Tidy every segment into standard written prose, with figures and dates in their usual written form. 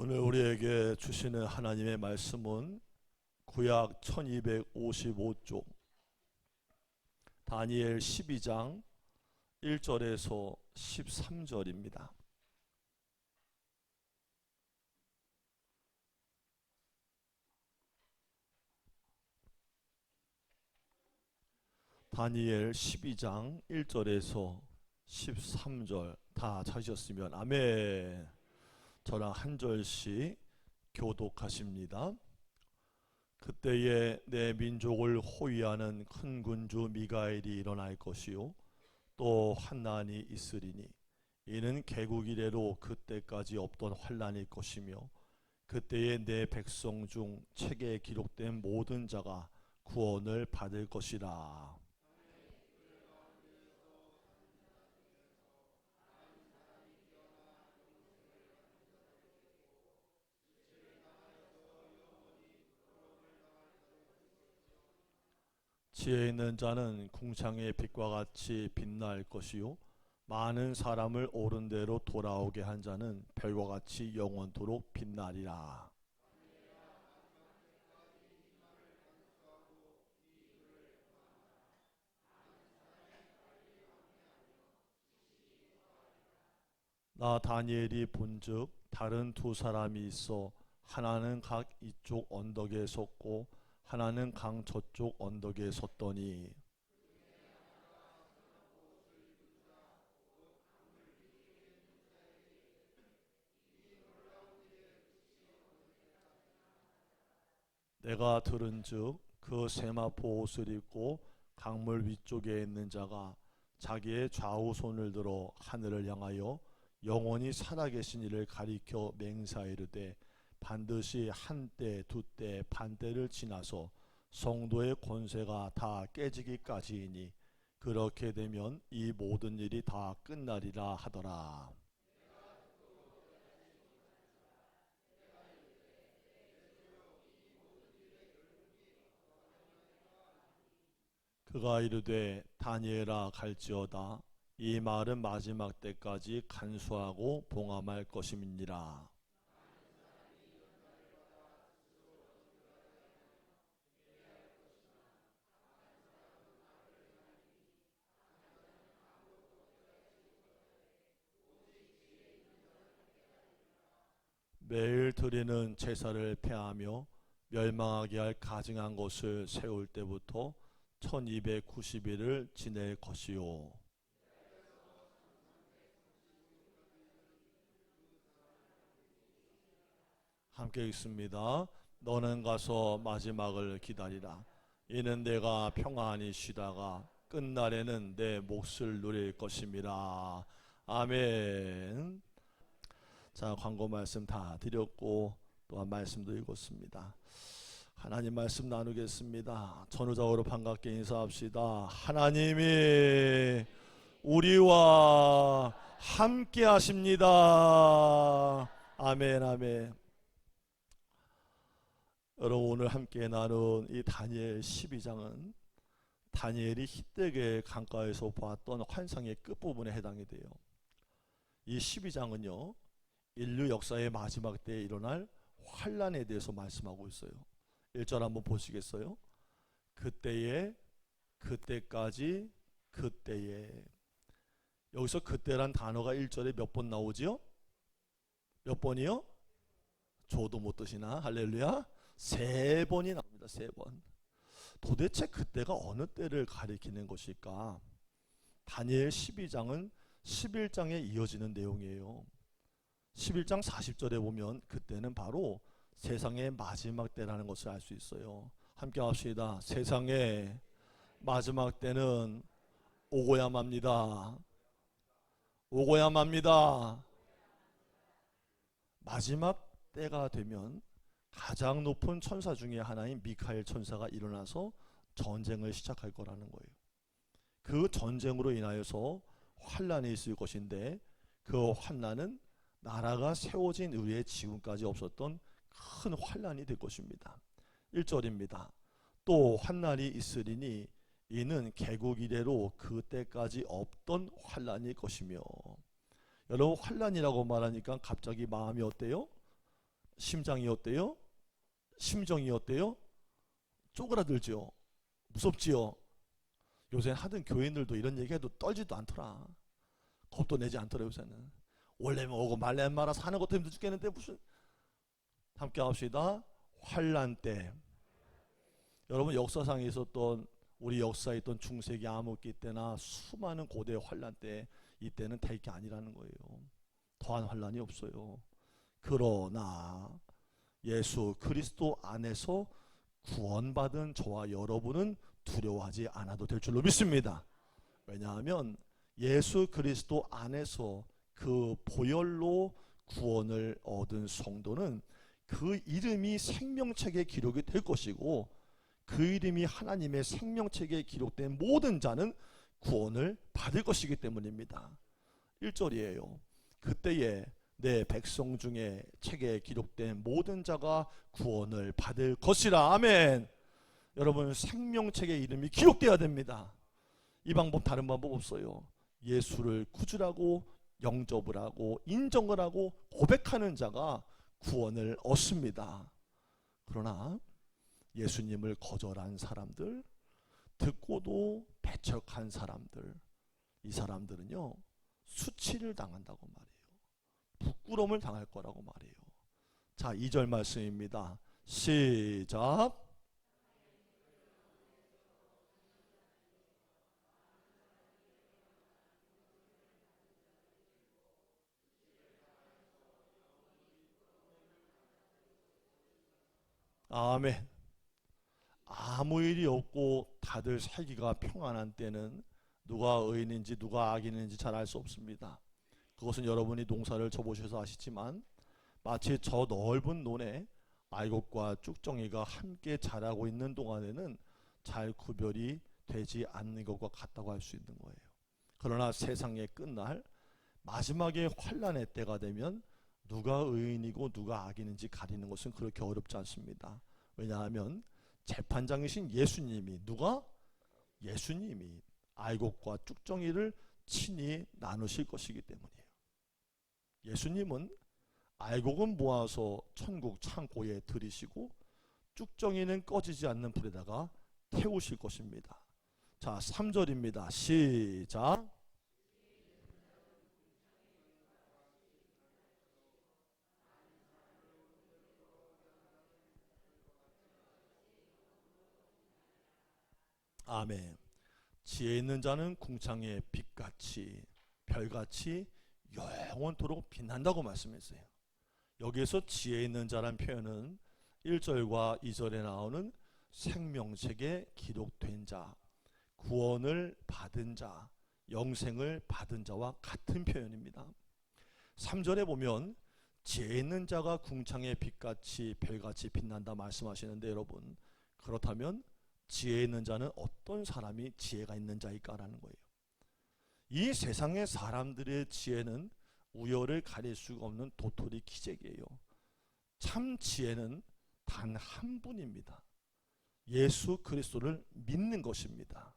오늘 우리에게 주시는 하나님의 말씀은 구약 1255쪽 다니엘 12장 1절에서 13절입니다. 다니엘 12장 1절에서 13절 다 찾으셨으면 아멘. 저랑 한 절씩 교독하십니다. 그때에 내 민족을 호위하는 큰 군주 미가엘이 일어날 것이요 또 환난이 있으리니 이는 개국 이래로 그때까지 없던 환난일 것이며 그때에 내 백성 중 책에 기록된 모든 자가 구원을 받을 것이라. 지혜 있는 자는 궁창의 빛과 같이 빛날 것이요 많은 사람을 옳은 대로 돌아오게 한 자는 별과 같이 영원토록 빛나리라. 나 다니엘이 본즉 다른 두 사람이 있어 하나는 각 이쪽 언덕에 섰고 하나는 강 저쪽 언덕에 섰더니 내가 들은즉 그 세마포 옷을 입고 강물 위쪽에 있는 자가 자기의 좌우 손을 들어 하늘을 향하여 영원히 살아계신 이를 가리켜 맹세하이르되 반드시 한때 두때 반때를 지나서 성도의 권세가 다 깨지기까지이니 그렇게 되면 이 모든 일이 다 끝나리라 하더라. 그가 이르되 다니엘아 갈지어다 이 말은 마지막 때까지 간수하고 봉함할 것임이니라. 매일 드리는 제사를 폐하며 멸망하게 할 가증한 것을 세울 때부터 1290일을 지낼 것이요. 함께 읽습니다. 너는 가서 마지막을 기다리라. 이는 내가 평안히 쉬다가 끝날에는 내 몫을 누릴 것임이라. 아멘. 자, 광고 말씀 다 드렸고 또한 말씀도 읽었습니다. 하나님 말씀 나누겠습니다. 전후좌우로 반갑게 인사합시다. 하나님이 우리와 함께 하십니다. 아멘 아멘. 여러분 오늘 함께 나눈 이 다니엘 12장은 다니엘이 히데겔 강가에서 보았던 환상의 끝부분에 해당이 돼요. 이 12장은요 인류 역사의 마지막 때에 일어날 환난에 대해서 말씀하고 있어요. 1절 한번 보시겠어요? 그때에 그때까지 그때에. 여기서 그때란 단어가 1절에 몇 번 나오지요? 몇 번이요? 저도 못 드시나? 할렐루야. 3번이 나옵니다. 3번. 도대체 그때가 어느 때를 가리키는 것일까? 다니엘 12장은 11장에 이어지는 내용이에요. 11장 40절에 보면 그때는 바로 세상의 마지막 때라는 것을 알 수 있어요. 함께 합시다. 세상의 마지막 때는 오고야 맙니다. 오고야 맙니다. 마지막 때가 되면 가장 높은 천사 중에 하나인 미카엘 천사가 일어나서 전쟁을 시작할 거라는 거예요. 그 전쟁으로 인하여서 환난이 있을 것인데 그 환난은 나라가 세워진 이후에 지금까지 없었던 큰 환난이 될 것입니다. 1절입니다. 또 환난이 있으리니 이는 개국 이래로 그때까지 없던 환난일 것이며. 여러분 환난이라고 말하니까 갑자기 마음이 어때요? 심장이 어때요? 심정이 어때요? 쪼그라들지요. 무섭지요. 요새 하던 교인들도 이런 얘기해도 떨지도 않더라. 겁도 내지 않더라 요새는. 원래면 오고 말래면 말아 사는 것도 힘들 죽겠는데 무슨. 함께 합시다. 환난 때. 여러분 역사상에 있었던 우리 역사에 있던 중세기 암흑기 때나 수많은 고대 환난 때 이때는 될 게 아니라는 거예요. 더한 환난이 없어요. 그러나 예수 그리스도 안에서 구원받은 저와 여러분은 두려워하지 않아도 될 줄로 믿습니다. 왜냐하면 예수 그리스도 안에서 그 보혈로 구원을 얻은 성도는 그 이름이 생명책에 기록이 될 것이고 그 이름이 하나님의 생명책에 기록된 모든 자는 구원을 받을 것이기 때문입니다. 1절이에요. 그때에 내 백성 중에 책에 기록된 모든 자가 구원을 받을 것이라. 아멘. 여러분 생명책에 이름이 기록되어야 됩니다. 이 방법 다른 방법 없어요. 예수를 구주라고 영접을 하고 인정을 하고 고백하는 자가 구원을 얻습니다. 그러나 예수님을 거절한 사람들, 듣고도 배척한 사람들, 이 사람들은요 수치를 당한다고 말이에요. 부끄러움을 당할 거라고 말이에요. 자, 2절 말씀입니다. 시작. 아멘. 아무 일이 없고 다들 살기가 평안한 때는 누가 의인인지 누가 악인인지 잘 알 수 없습니다. 그것은 여러분이 농사를 쳐보셔서 아시지만 마치 저 넓은 논에 알곡과 쭉정이가 함께 자라고 있는 동안에는 잘 구별이 되지 않는 것과 같다고 할 수 있는 거예요. 그러나 세상의 끝날 마지막에 환난의 때가 되면 누가 의인이고 누가 악인인지 가리는 것은 그렇게 어렵지 않습니다. 왜냐하면 재판장이신 예수님이 예수님이 알곡과 쭉정이를 친히 나누실 것이기 때문이에요. 예수님은 알곡은 모아서 천국 창고에 들이시고 쭉정이는 꺼지지 않는 불에다가 태우실 것입니다. 자, 3절입니다. 시작. 아멘. 지혜 있는 자는 궁창의 빛같이 별같이 영원토록 빛난다고 말씀했어요. 여기에서 지혜 있는 자란 표현은 1절과 2절에 나오는 생명책에 기록된 자, 구원을 받은 자, 영생을 받은 자와 같은 표현입니다. 3절에 보면 지혜 있는 자가 궁창의 빛같이 별같이 빛난다 말씀하시는데 여러분, 그렇다면 지혜 있는 자는 어떤 사람이 지혜가 있는 자일까라는 거예요. 이 세상의 사람들의 지혜는 우열을 가릴 수가 없는 도토리 기적이에요. 참 지혜는 단 한 분입니다. 예수 그리스도를 믿는 것입니다.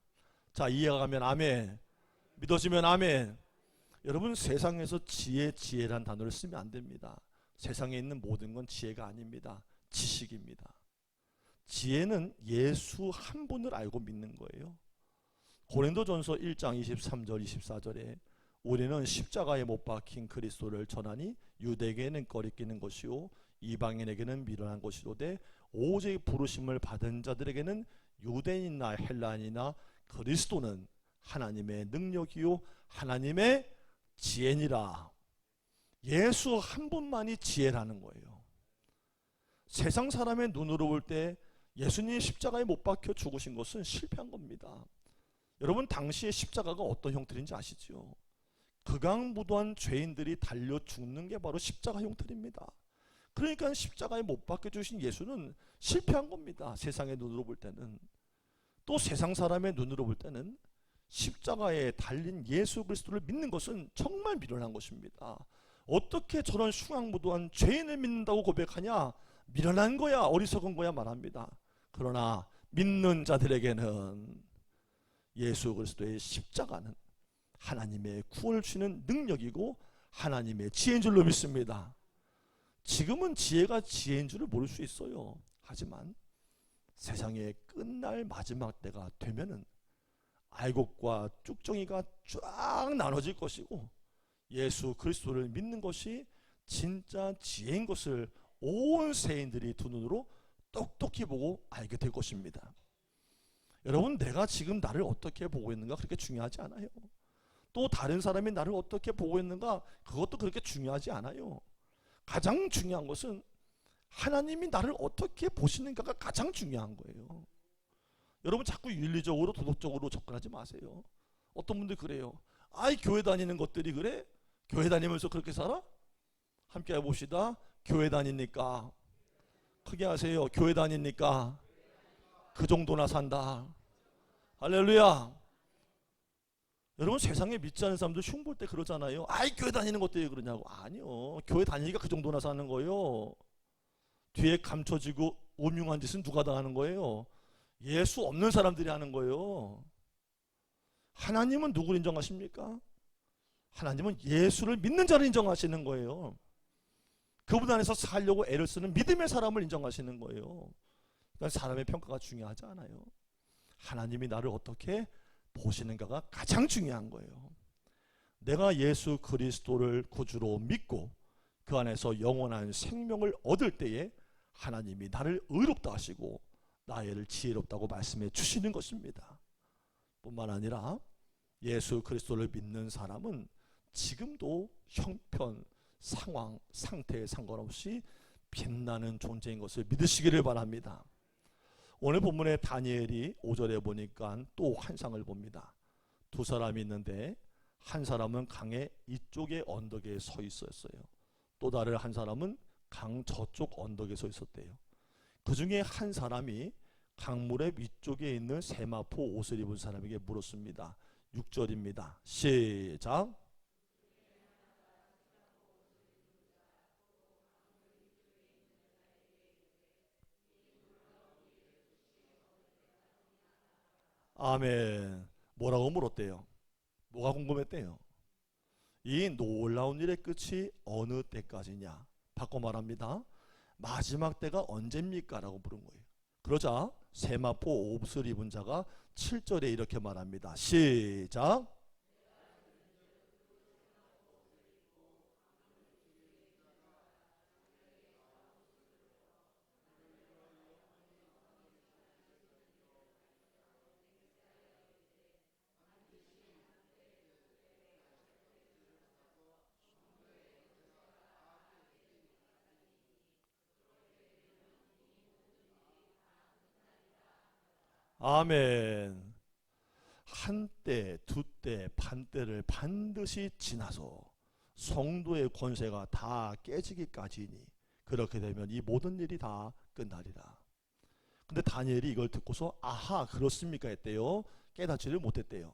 자, 이해가 가면 아멘, 믿어지면 아멘. 여러분 세상에서 지혜란 단어를 쓰면 안 됩니다. 세상에 있는 모든 건 지혜가 아닙니다. 지식입니다. 지혜는 예수 한 분을 알고 믿는 거예요. 고린도전서 1장 23절 24절에 우리는 십자가에 못 박힌 그리스도를 전하니 유대인에게는 거리끼는 것이요 이방인에게는 미련한 것이로되 오직 부르심을 받은 자들에게는 유대인이나 헬라인이나 그리스도는 하나님의 능력이요 하나님의 지혜니라. 예수 한 분만이 지혜라는 거예요. 세상 사람의 눈으로 볼 때 예수님이 십자가에 못 박혀 죽으신 것은 실패한 겁니다. 여러분 당시의 십자가가 어떤 형태인지 아시죠? 극악무도한 죄인들이 달려 죽는 게 바로 십자가 형태입니다. 그러니까 십자가에 못 박혀 주신 예수는 실패한 겁니다. 세상의 눈으로 볼 때는. 또 세상 사람의 눈으로 볼 때는 십자가에 달린 예수 그리스도를 믿는 것은 정말 미련한 것입니다. 어떻게 저런 흉악무도한 죄인을 믿는다고 고백하냐? 미련한 거야, 어리석은 거야 말합니다. 그러나 믿는 자들에게는 예수 그리스도의 십자가는 하나님의 구원을 주는 능력이고 하나님의 지혜인 줄로 믿습니다. 지금은 지혜가 지혜인 줄을 모를 수 있어요. 하지만 세상의 끝날 마지막 때가 되면은 알곡과 쭉정이가 쫙 나눠질 것이고, 예수 그리스도를 믿는 것이 진짜 지혜인 것을 온 세인들이 두 눈으로 똑똑히 보고 알게 될 것입니다. 여러분, 내가 지금 나를 어떻게 보고 있는가 그렇게 중요하지 않아요. 또 다른 사람이 나를 어떻게 보고 있는가 그것도 그렇게 중요하지 않아요. 가장 중요한 것은 하나님이 나를 어떻게 보시는가가 가장 중요한 거예요. 여러분, 자꾸 윤리적으로 도덕적으로 접근하지 마세요. 어떤 분들 그래요. 아이, 교회 다니는 것들이 그래? 교회 다니면서 그렇게 살아? 함께 해봅시다. 교회 다니니까, 크게 하세요. 교회 다니니까 그 정도나 산다. 할렐루야. 여러분, 세상에 믿지 않는 사람들 흉볼 때 그러잖아요. 아이, 교회 다니는 것들이 그러냐고. 아니요, 교회 다니니까 그 정도나 사는 거예요. 뒤에 감춰지고 음흉한 짓은 누가 다 하는 거예요? 예수 없는 사람들이 하는 거예요. 하나님은 누구를 인정하십니까? 하나님은 예수를 믿는 자를 인정하시는 거예요. 그분 안에서 살려고 애를 쓰는 믿음의 사람을 인정하시는 거예요. 그러니까 사람의 평가가 중요하지 않아요. 하나님이 나를 어떻게 보시는가가 가장 중요한 거예요. 내가 예수 그리스도를 구주로 믿고 그 안에서 영원한 생명을 얻을 때에 하나님이 나를 의롭다 하시고 나를 지혜롭다고 말씀해 주시는 것입니다. 뿐만 아니라 예수 그리스도를 믿는 사람은 지금도 형편, 상황, 상태에 상관없이 빛나는 존재인 것을 믿으시기를 바랍니다. 오늘 본문의 다니엘이 5절에 보니까 또 환상을 봅니다. 두 사람이 있는데 한 사람은 강의 이쪽의 언덕에 서 있었어요. 또 다른 한 사람은 강 저쪽 언덕에 서 있었대요. 그 중에 한 사람이 강물의 위쪽에 있는 세마포 옷을 입은 사람에게 물었습니다. 6절입니다. 시작. 아멘. 뭐라고 물었대요? 뭐가 궁금했대요? 이 놀라운 일의 끝이 어느 때까지냐? 바꿔 말합니다. 마지막 때가 언제입니까? 라고 물은 거예요. 그러자 세마포 옷을 입은 자가 7절에 이렇게 말합니다. 시작. 아멘. 한때, 두때, 반때를 반드시 지나서 성도의 권세가 다 깨지기까지니 그렇게 되면 이 모든 일이 다 끝나리라. 근데 다니엘이 이걸 듣고서 아하, 그렇습니까 했대요. 깨닫지를 못했대요.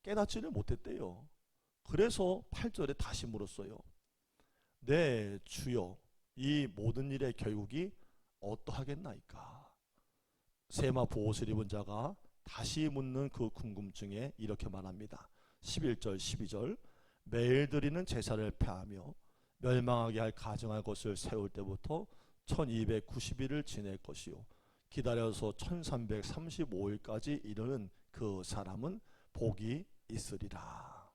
깨닫지를 못했대요. 그래서 8절에 다시 물었어요. 네, 주여, 이 모든 일의 결국이 어떠하겠나이까? 세마포 옷을 입은 자가 다시 묻는 그 궁금증에 이렇게 말합니다. 11절 12절 매일 드리는 제사를 폐하며 멸망하게 할 가증할 것을 세울 때부터 1290일을 지낼 것이요 기다려서 1335일까지 이르는 그 사람은 복이 있으리라.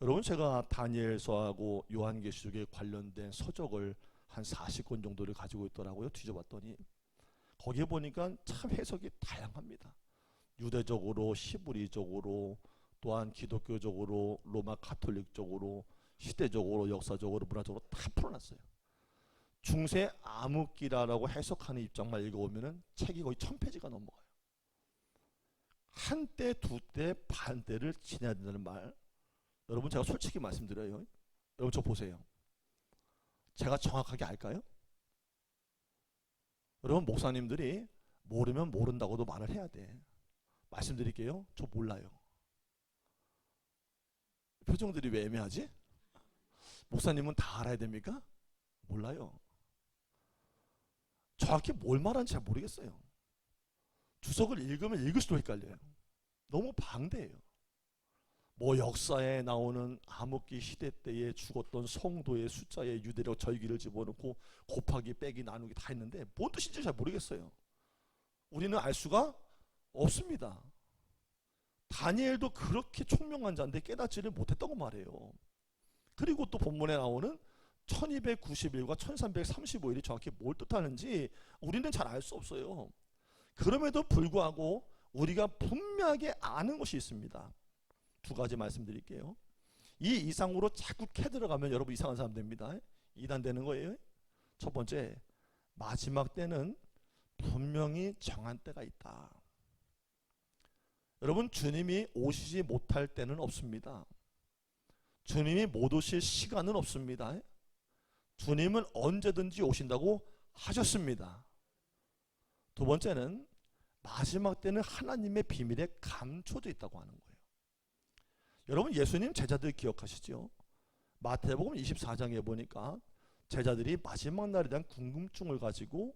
여러분, 제가 다니엘서하고 요한계시록에 관련된 서적을 한 40권 정도를 가지고 있더라고요. 뒤져봤더니 거기에 보니까 참 해석이 다양합니다. 유대적으로, 히브리적으로, 또한 기독교적으로, 로마 가톨릭적으로, 시대적으로, 역사적으로, 문화적으로 다 풀어놨어요. 중세 암흑기라라고 해석하는 입장만 읽어보면 책이 거의 1000페이지가 넘어가요. 한때, 두때, 반때를 지내야 된다는 말, 여러분, 제가 솔직히 말씀드려요. 여러분, 저 보세요. 제가 정확하게 알까요? 여러분, 목사님들이 모르면 모른다고도 말을 해야 돼. 말씀드릴게요. 저 몰라요. 표정들이 왜 애매하지? 목사님은 다 알아야 됩니까? 몰라요. 정확히 뭘 말하는지 잘 모르겠어요. 주석을 읽으면 읽을수록 헷갈려요. 너무 방대해요. 뭐 역사에 나오는 암흑기 시대 때에 죽었던 성도의 숫자에 유대력 절기를 집어넣고 곱하기 빼기 나누기 다 했는데 뭔 뜻인지 잘 모르겠어요. 우리는 알 수가 없습니다. 다니엘도 그렇게 총명한 자인데 깨닫지를 못했다고 말해요. 그리고 또 본문에 나오는 1290일과 1335일이 정확히 뭘 뜻하는지 우리는 잘 알 수 없어요. 그럼에도 불구하고 우리가 분명하게 아는 것이 있습니다. 두 가지 말씀드릴게요. 이 이상으로 자꾸 캐 들어가면 여러분 이상한 사람 됩니다. 이단되는 거예요. 첫 번째, 마지막 때는 분명히 정한 때가 있다. 여러분, 주님이 오시지 못할 때는 없습니다. 주님이 못 오실 시간은 없습니다. 주님은 언제든지 오신다고 하셨습니다. 두 번째는 마지막 때는 하나님의 비밀에 감춰져 있다고 하는 거예요. 여러분, 예수님 제자들 기억하시죠? 마태복음 24장에 보니까 제자들이 마지막 날에 대한 궁금증을 가지고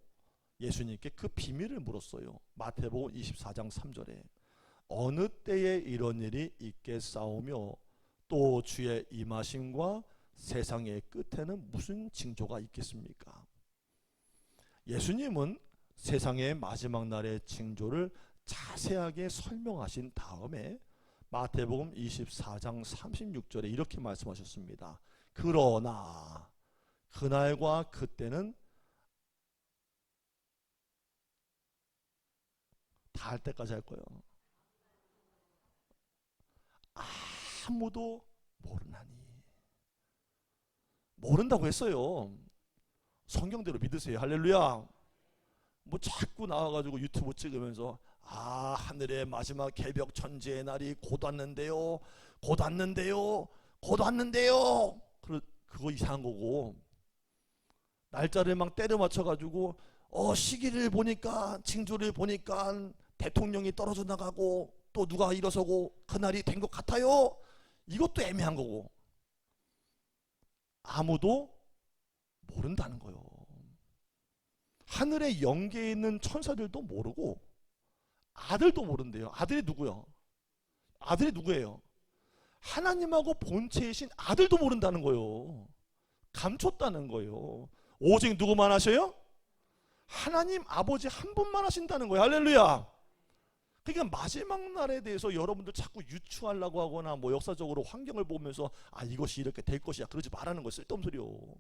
예수님께 그 비밀을 물었어요. 마태복음 24장 3절에 어느 때에 이런 일이 있겠사오며 또 주의 임하심과 세상의 끝에는 무슨 징조가 있겠습니까? 예수님은 세상의 마지막 날의 징조를 자세하게 설명하신 다음에 마태복음 24장 36절에 이렇게 말씀하셨습니다. 그러나 그날과 그때는 다 할 때까지 할 거예요. 아무도 모르나니. 모른다고 했어요. 성경대로 믿으세요. 할렐루야. 뭐 자꾸 나와가지고 유튜브 찍으면서 하늘의 마지막 개벽 천지의 날이 곧 왔는데요, 곧 왔는데요, 곧 왔는데요. 그거 이상한 거고, 날짜를 막 때려 맞춰가지고 시기를 보니까, 징조를 보니까 대통령이 떨어져 나가고 또 누가 일어서고 그날이 된 것 같아요. 이것도 애매한 거고, 아무도 모른다는 거예요. 하늘의 영계에 있는 천사들도 모르고 아들도 모른대요. 아들이 누구요? 아들이 누구예요? 하나님하고 본체이신 아들도 모른다는 거예요. 감췄다는 거예요. 오직 누구만 하셔요? 하나님 아버지 한 분만 하신다는 거예요. 할렐루야. 그러니까 마지막 날에 대해서 여러분들 자꾸 유추하려고 하거나 뭐 역사적으로 환경을 보면서 이것이 이렇게 될 것이야 그러지 말라는 거 쓸데없는 소리요.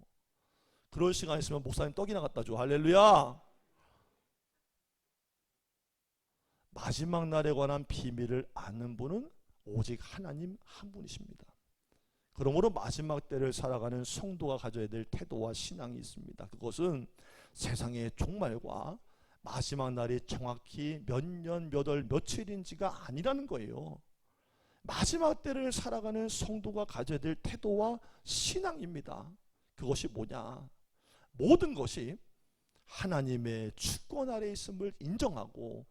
그럴 시간 있으면 목사님 떡이나 갖다 줘. 할렐루야. 마지막 날에 관한 비밀을 아는 분은 오직 하나님 한 분이십니다. 그러므로 마지막 때를 살아가는 성도가 가져야 될 태도와 신앙이 있습니다. 그것은 세상의 종말과 마지막 날이 정확히 몇 년, 몇 월, 며칠인지가 아니라는 거예요. 마지막 때를 살아가는 성도가 가져야 될 태도와 신앙입니다. 그것이 뭐냐? 모든 것이 하나님의 주권 아래 있음을 인정하고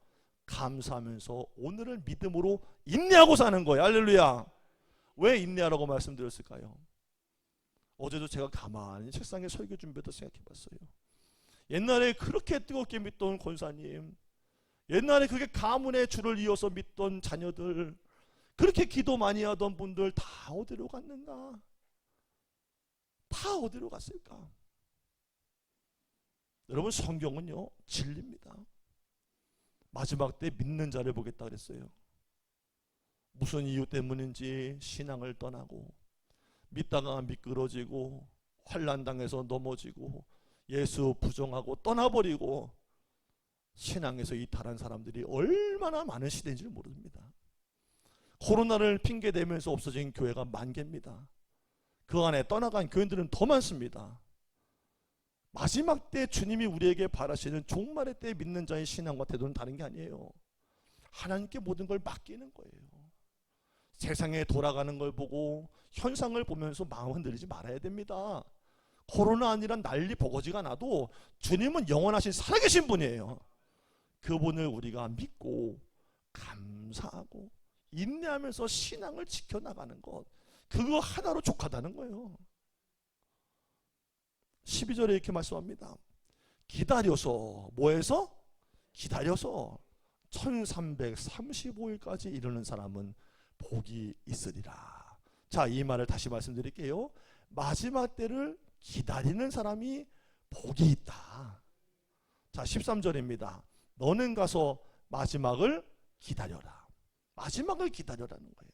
감사하면서 오늘을 믿음으로 인내하고 사는 거예요. 할렐루야. 왜 인내하라고 말씀드렸을까요? 어제도 제가 가만히 책상에 설교 준비했다 생각해 봤어요. 옛날에 그렇게 뜨겁게 믿던 권사님, 옛날에 그렇게 가문의 줄을 이어서 믿던 자녀들, 그렇게 기도 많이 하던 분들 다 어디로 갔는가? 다 어디로 갔을까? 여러분, 성경은요 진리입니다. 마지막 때 믿는 자를 보겠다 그랬어요. 무슨 이유 때문인지 신앙을 떠나고 믿다가 미끄러지고 환난당해서 넘어지고 예수 부정하고 떠나버리고 신앙에서 이탈한 사람들이 얼마나 많은 시대인지를 모릅니다. 코로나를 핑계대면서 없어진 교회가 만 개입니다. 그 안에 떠나간 교인들은 더 많습니다. 마지막 때 주님이 우리에게 바라시는 종말의 때 믿는 자의 신앙과 태도는 다른 게 아니에요. 하나님께 모든 걸 맡기는 거예요. 세상에 돌아가는 걸 보고 현상을 보면서 마음 흔들리지 말아야 됩니다. 코로나 아니라 난리 버거지가 나도 주님은 영원하신 살아계신 분이에요. 그분을 우리가 믿고 감사하고 인내하면서 신앙을 지켜나가는 것, 그거 하나로 족하다는 거예요. 12절에 이렇게 말씀합니다. 기다려서, 뭐해서? 기다려서 1335일까지 이르는 사람은 복이 있으리라. 자, 이 말을 다시 말씀드릴게요. 마지막 때를 기다리는 사람이 복이 있다. 자, 13절입니다. 너는 가서 마지막을 기다려라. 마지막을 기다려라는 거예요.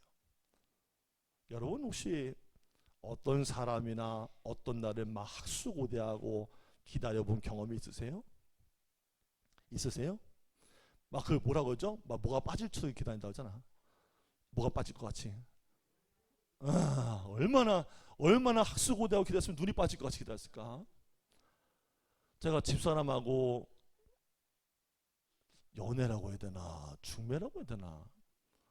여러분 혹시 어떤 사람이나 어떤 날을 막 학수고대하고 기다려본 경험이 있으세요? 있으세요? 막 그 뭐라 그러죠? 막 뭐가 빠질 줄 기다린다고 하잖아. 뭐가 빠질 것 같이. 얼마나 학수고대하고 기다렸으면 눈이 빠질 것 같이 기다렸을까? 제가 집사람하고 연애라고 해야 되나 중매라고 해야 되나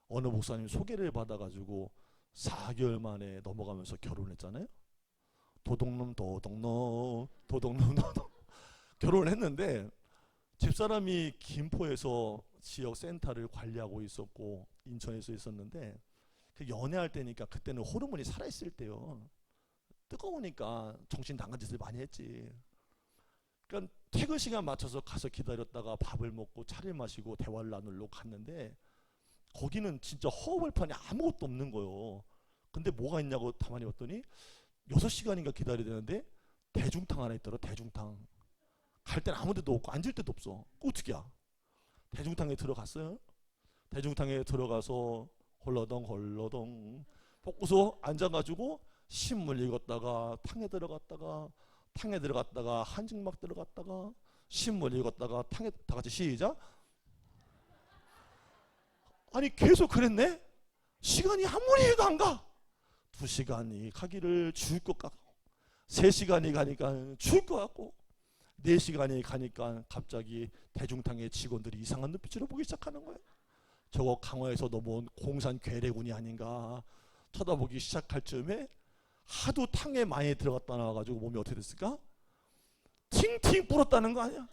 어느 목사님 소개를 받아가지고 4개월 만에 넘어가면서 결혼했잖아요. 도둑놈 결혼을 했는데 집사람이 김포에서 지역 센터를 관리하고 있었고 인천에서 있었는데 그 연애할 때니까 그때는 호르몬이 살아있을 때요. 뜨거우니까 정신 나간 짓을 많이 했지. 그러니까 퇴근 시간 맞춰서 가서 기다렸다가 밥을 먹고 차를 마시고 대화를 나누려고 갔는데 거기는 진짜 허허벌판이 아무것도 없는 거예요. 근데 뭐가 있냐고 가만히 봤더니 6시간인가 기다려야 되는데 대중탕 하나 있더라. 대중탕. 갈 때는 아무 데도 없고 앉을 데도 없어. 어떡이야. 대중탕에 들어갔어요. 대중탕에 들어가서 홀러덩 뽑고서 앉아가지고 신문 읽었다가 탕에 들어갔다가 한증막 들어갔다가 신문 읽었다가 탕에 다 같이 시작. 아니 계속 그랬네. 시간이 아무리 해도 안 가. 2시간이 가기를 죽을 것 같고 3시간이 가니까 죽을 것 같고 4시간이 가니까 갑자기 대중탕의 직원들이 이상한 눈빛으로 보기 시작하는 거예요. 저거 강화에서 넘어온 공산 괴뢰군이 아닌가 쳐다보기 시작할 즈음에 하도 탕에 많이 들어갔다 나와가지고 몸이 어떻게 됐을까? 팅팅 불었다는 거 아니야?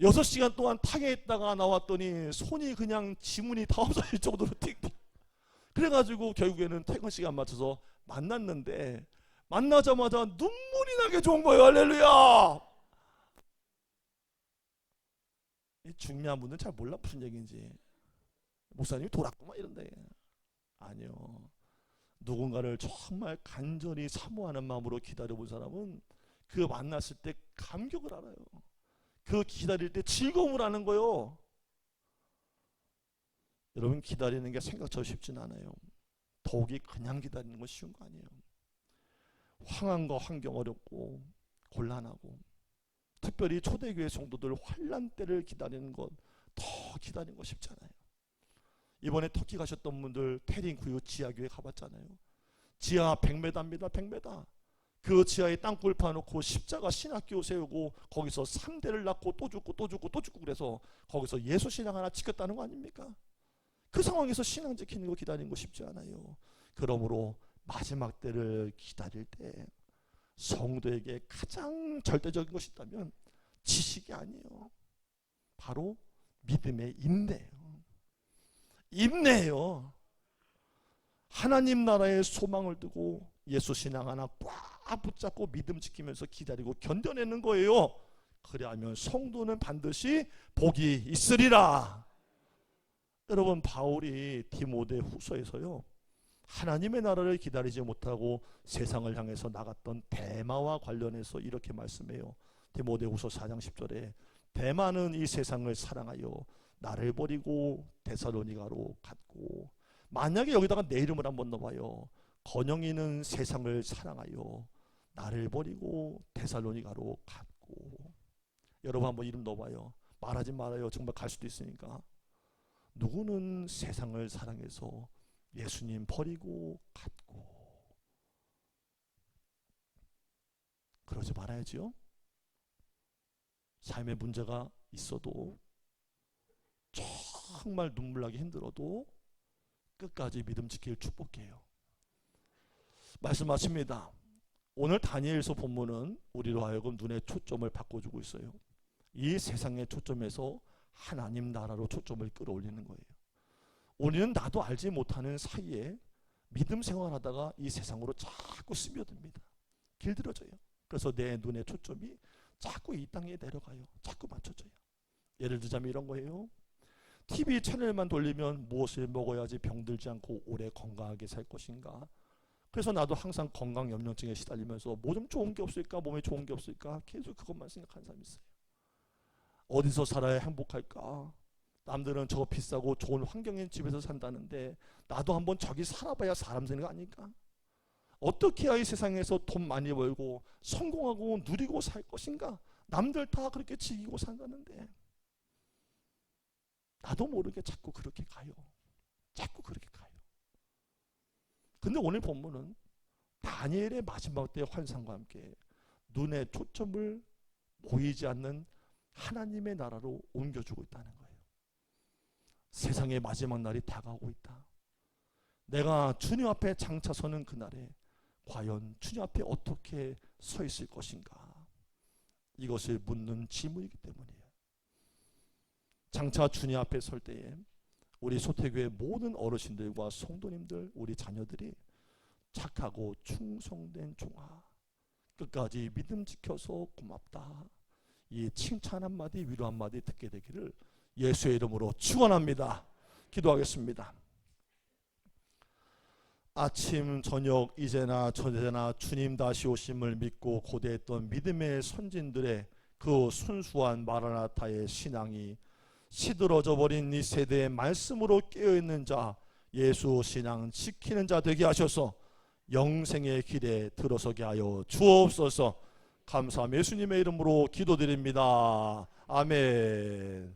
6시간 동안 탕에 있다가 나왔더니 손이 그냥 지문이 다 없어질 정도로 팅팅. 그래가지고 결국에는 퇴근 시간 맞춰서 만났는데 만나자마자 눈물이 나게 좋은 거예요. 할렐루야. 이 중요한 분들은 잘 몰라 무슨 얘기인지. 목사님이 돌았구만 이런데. 아니요. 누군가를 정말 간절히 사모하는 마음으로 기다려본 사람은 그 만났을 때 감격을 알아요. 그 기다릴 때 즐거움을 아는 거예요. 여러분 기다리는 게 생각처럼 쉽진 않아요. 더욱이 그냥 기다리는 건 쉬운 거 아니에요. 황한과 환경 어렵고 곤란하고 특별히 초대교회 성도들 환란 때를 기다리는 것 더 기다리는 거 쉽지 않아요. 이번에 터키 가셨던 분들 테린 구유 지하교회 가봤잖아요. 지하 100m입니다. 100m. 그 지하에 땅굴 파놓고 십자가 신학교 세우고 거기서 3대를 낳고 또 죽고 그래서 거기서 예수 신앙 하나 지켰다는 거 아닙니까? 그 상황에서 신앙 지키는 거 기다리는 거 쉽지 않아요. 그러므로 마지막 때를 기다릴 때 성도에게 가장 절대적인 것이 있다면 지식이 아니에요. 바로 믿음의 인내예요. 하나님 나라의 소망을 두고 예수 신앙 하나 꽉 붙잡고 믿음 지키면서 기다리고 견뎌내는 거예요. 그래야면 성도는 반드시 복이 있으리라. 여러분 바울이 디모데 후서에서요 하나님의 나라를 기다리지 못하고 세상을 향해서 나갔던 데마와 관련해서 이렇게 말씀해요. 디모데 후서 4장 10절에 데마는 이 세상을 사랑하여 나를 버리고 데살로니가로 갔고, 만약에 여기다가 내 이름을 한번 넣어봐요. 건영이는 세상을 사랑하여 나를 버리고 데살로니가로 갔고. 여러분 한번 이름 넣어봐요. 말하지 말아요. 정말 갈 수도 있으니까. 누구는 세상을 사랑해서 예수님 버리고 갔고. 그러지 말아야지요. 삶의 문제가 있어도 정말 눈물 나기 힘들어도 끝까지 믿음 지킬 축복해요. 말씀 마칩니다. 오늘 다니엘서 본문은 우리로 하여금 눈의 초점을 바꿔주고 있어요. 이 세상의 초점에서 하나님 나라로 초점을 끌어올리는 거예요. 우리는 나도 알지 못하는 사이에 믿음 생활하다가 이 세상으로 자꾸 스며듭니다. 길들여져요. 그래서 내 눈의 초점이 자꾸 이 땅에 내려가요. 자꾸 맞춰져요. 예를 들자면 이런 거예요. TV 채널만 돌리면 무엇을 먹어야지 병들지 않고 오래 건강하게 살 것인가. 그래서 나도 항상 건강 염려증에 시달리면서 뭐 좀 좋은 게 없을까, 몸에 좋은 게 없을까 계속 그것만 생각하는 사람이 있어요. 어디서 살아야 행복할까? 남들은 저 비싸고 좋은 환경의 집에서 산다는데 나도 한번 저기 살아봐야 사람 되는 거 아닐까? 어떻게 해야 이 세상에서 돈 많이 벌고 성공하고 누리고 살 것인가? 남들 다 그렇게 즐기고 산다는데 나도 모르게 자꾸 그렇게 가요. 자꾸 그렇게 가요. 근데 오늘 본문은 다니엘의 마지막 때의 환상과 함께 눈에 초점을 보이지 않는 하나님의 나라로 옮겨주고 있다는 거예요. 세상의 마지막 날이 다가오고 있다. 내가 주님 앞에 장차 서는 그날에 과연 주님 앞에 어떻게 서 있을 것인가? 이것을 묻는 질문이기 때문이에요. 장차 주님 앞에 설 때에 우리 소태교회 모든 어르신들과 성도님들, 우리 자녀들이 착하고 충성된 종아, 끝까지 믿음 지켜서 고맙다, 이 칭찬 한마디, 위로 한마디 듣게 되기를 예수의 이름으로 축원합니다. 기도하겠습니다. 아침 저녁 이제나 저제나 주님 다시 오심을 믿고 고대했던 믿음의 선진들의 그 순수한 마라나타의 신앙이 시들어져 버린 이 세대의 말씀으로 깨어있는 자, 예수 신앙 지키는 자 되게 하셔서 영생의 길에 들어서게 하여 주옵소서. 감사함 예수님의 이름으로 기도드립니다. 아멘.